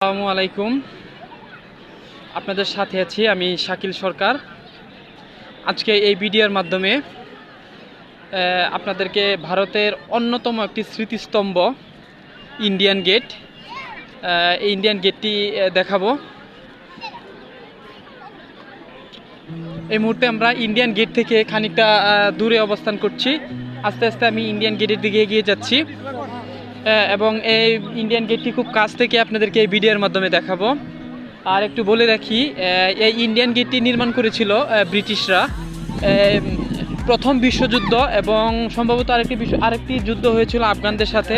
আসসালামু আলাইকুম। আপনাদের সাথে আছি আমি শাকিল সরকার। আজকে এই ভিডিওর মাধ্যমে আপনাদেরকে ভারতের অন্যতম একটি স্মৃতিস্তম্ভ ইন্ডিয়ান গেট, এই ইন্ডিয়ান গেটটি দেখাবো। এই মুহূর্তে আমরা ইন্ডিয়ান গেট থেকে খানিকটা দূরে অবস্থান করছি। আস্তে আস্তে আমি ইন্ডিয়ান গেটের দিকে এগিয়ে যাচ্ছি এবং এই ইন্ডিয়ান গেটটি খুব কাছ থেকে আপনাদেরকে এই ভিডিওর মাধ্যমে দেখাবো। আর একটু বলে রাখি, এই ইন্ডিয়ান গেটটি নির্মাণ করেছিল ব্রিটিশরা প্রথম বিশ্বযুদ্ধ এবং সম্ভবত আরেকটি যুদ্ধ হয়েছিল আফগানদের সাথে,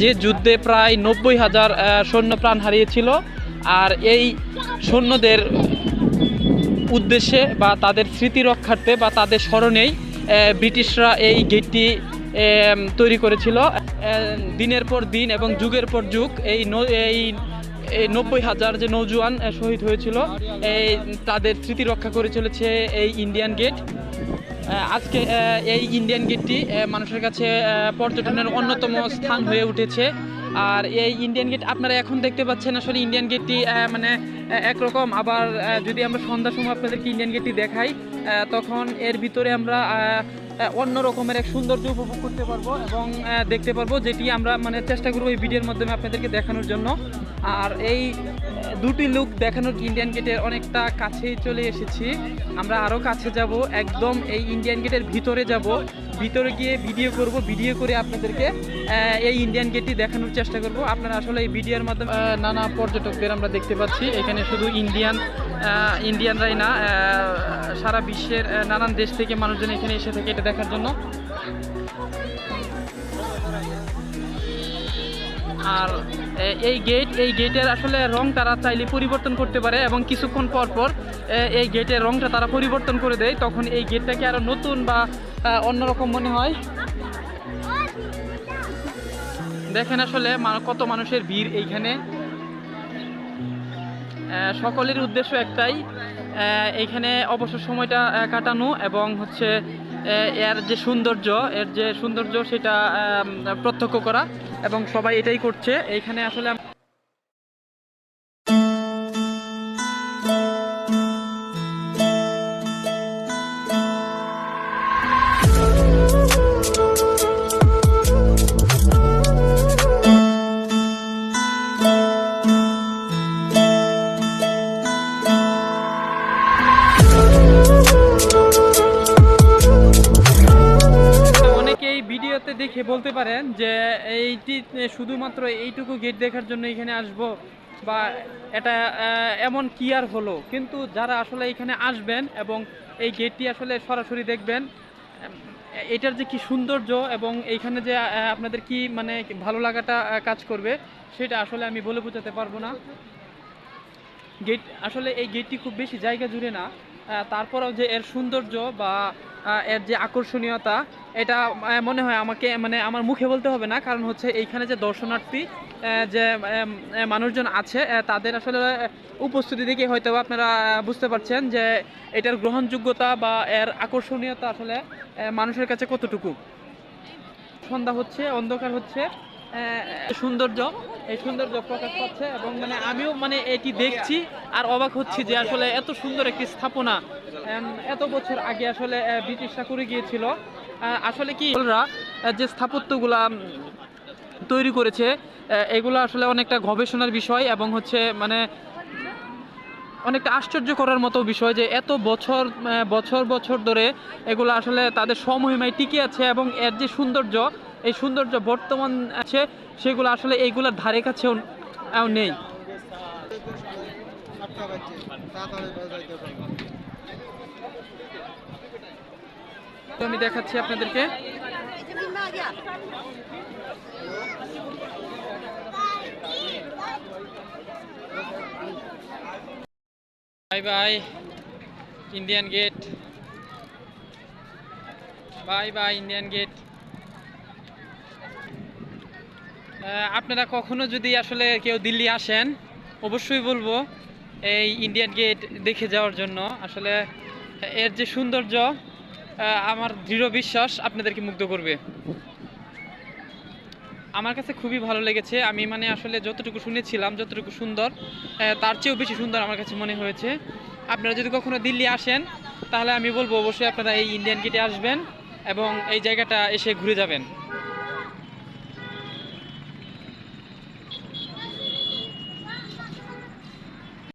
যে যুদ্ধে প্রায় 90,000 সৈন্য প্রাণ হারিয়েছিল। আর এই সৈন্যদের উদ্দেশ্যে বা তাদের স্মৃতি রক্ষার্থে বা তাদের স্মরণেই ব্রিটিশরা এই গেটটি তৈরি করেছিল। দিনের পর দিন এবং যুগের পর যুগ এই 90,000 যে নৌজওয়ান শহীদ হয়েছিল, তাদের স্মৃতি রক্ষা করে চলেছে এই ইন্ডিয়ান গেট। আজকে এই ইন্ডিয়ান গেটটি মানুষের কাছে পর্যটনের অন্যতম স্থান হয়ে উঠেছে। আর এই ইন্ডিয়ান গেট আপনারা এখন দেখতে পাচ্ছেন, আসলে ইন্ডিয়ান গেটটি মানে একরকম। আবার যদি আমরা সন্ধ্যার সময় আপনাদেরকে ইন্ডিয়ান গেটটি দেখাই, তখন এর ভিতরে আমরা অন্য রকমের এক সৌন্দর্য উপভোগ করতে পারবো এবং দেখতে পারবো, যেটি আমরা মানে চেষ্টা করবো এই ভিডিওর মাধ্যমে আপনাদেরকে দেখানোর জন্য। আর এই দুটি লুক দেখানোর ইন্ডিয়ান গেটের অনেকটা কাছেই চলে এসেছি। আমরা আরও কাছে যাব, একদম এই ইন্ডিয়ান গেটের ভিতরে যাব, ভিতরে গিয়ে ভিডিও করব, ভিডিও করে আপনাদেরকে এই ইন্ডিয়ান গেটটি দেখানোর চেষ্টা করব। আপনারা আসলে এই ভিডিওর মাধ্যমে নানা পর্যটকদের আমরা দেখতে পাচ্ছি। এখানে শুধু ইন্ডিয়ানরাই না, সারা বিশ্বের নানান দেশ থেকে মানুষজন এখানে এসে থাকে এটা দেখার জন্য। আর এই গেটের আসলে রং তারা চাইলে পরিবর্তন করতে পারে এবং কিছুক্ষণ পর পর এই গেটের রংটা তারা পরিবর্তন করে দেয়, তখন এই গেটটাকে আরো নতুন বা অন্যরকম মনে হয়। দেখেন আসলে কত মানুষের ভিড় এইখানে। সকলের উদ্দেশ্য একটাই, এইখানে অবসর সময়টা কাটানো এবং হচ্ছে এর যে সৌন্দর্য সেটা প্রত্যক্ষ করা, এবং সবাই এটাই করছে এইখানে আসলে। ভিডিওতে দেখে বলতে পারেন যে এইটি শুধুমাত্র এইটুকু গেট দেখার জন্য এখানে আসব বা এটা এমন কি আর হলো, কিন্তু যারা আসলে এখানে আসবেন এবং এই গেটটি আসলে সরাসরি দেখবেন, এটার যে কি সৌন্দর্য এবং এইখানে যে আপনাদের কি মানে ভালো লাগাটা কাজ করবে, সেটা আসলে আমি বলে বোঝাতে পারবো না। আসলে এই গেটটি খুব বেশি জায়গা জুড়ে না, তারপরেও যে এর সৌন্দর্য বা এর যে আকর্ষণীয়তা, এটা মনে হয় আমাকে মানে আমার মুখে বলতে হবে না, কারণ হচ্ছে এইখানে যে দর্শনার্থী যে মানুষজন আছে, তাদের আসলে উপস্থিতি দেখে হয়তো আপনারা বুঝতে পারছেন যে এটার গ্রহণযোগ্যতা বা এর আকর্ষণীয়তা আসলে মানুষের কাছে কতটুকু। সন্ধ্যা হচ্ছে, অন্ধকার হচ্ছে, এই সৌন্দর্য প্রকাশ পাচ্ছে এবং মানে আমিও মানে এটি দেখছি আর অবাক হচ্ছি যে আসলে এত সুন্দর একটি স্থাপনা এত বছর আগে আসলে ব্রিটিশরা করে গিয়েছিল। আসলে কি যে স্থাপত্যগুলা তৈরি করেছে, এগুলো আসলে অনেকটা গবেষণার বিষয় এবং হচ্ছে মানে অনেকটা আশ্চর্য করার মতো বিষয় যে এত বছর বছর বছর ধরে এগুলো আসলে তাদের সমহিমায় টিকে আছে এবং এর যে সৌন্দর্য, এই সৌন্দর্য বর্তমান আছে সেগুলো আসলে এইগুলোর ধারে কাছেও নেই। আমি দেখাচ্ছি আপনাদেরকে। Bye bye Indian gate, bye bye Indian gate. আপনারা কখনো যদি আসলে কেউ দিল্লি আসেন, অবশ্যই বলবো এই ইন্ডিয়ান গেট দেখে যাওয়ার জন্য। আসলে এর যে সৌন্দর্য, আমার দৃঢ় বিশ্বাস আপনাদেরকে মুগ্ধ করবে। আমার কাছে খুবই ভালো লেগেছে। আমি মানে আসলে যতটুকু শুনেছিলাম, যতটুকু সুন্দর, তার চেয়েও বেশি সুন্দর আমার কাছে মনে হয়েছে। আপনারা যদি কখনো দিল্লি আসেন, তাহলে আমি বলবো অবশ্যই আপনারা এই ইন্ডিয়ান গেটে আসবেন এবং এই জায়গাটা এসে ঘুরে যাবেন।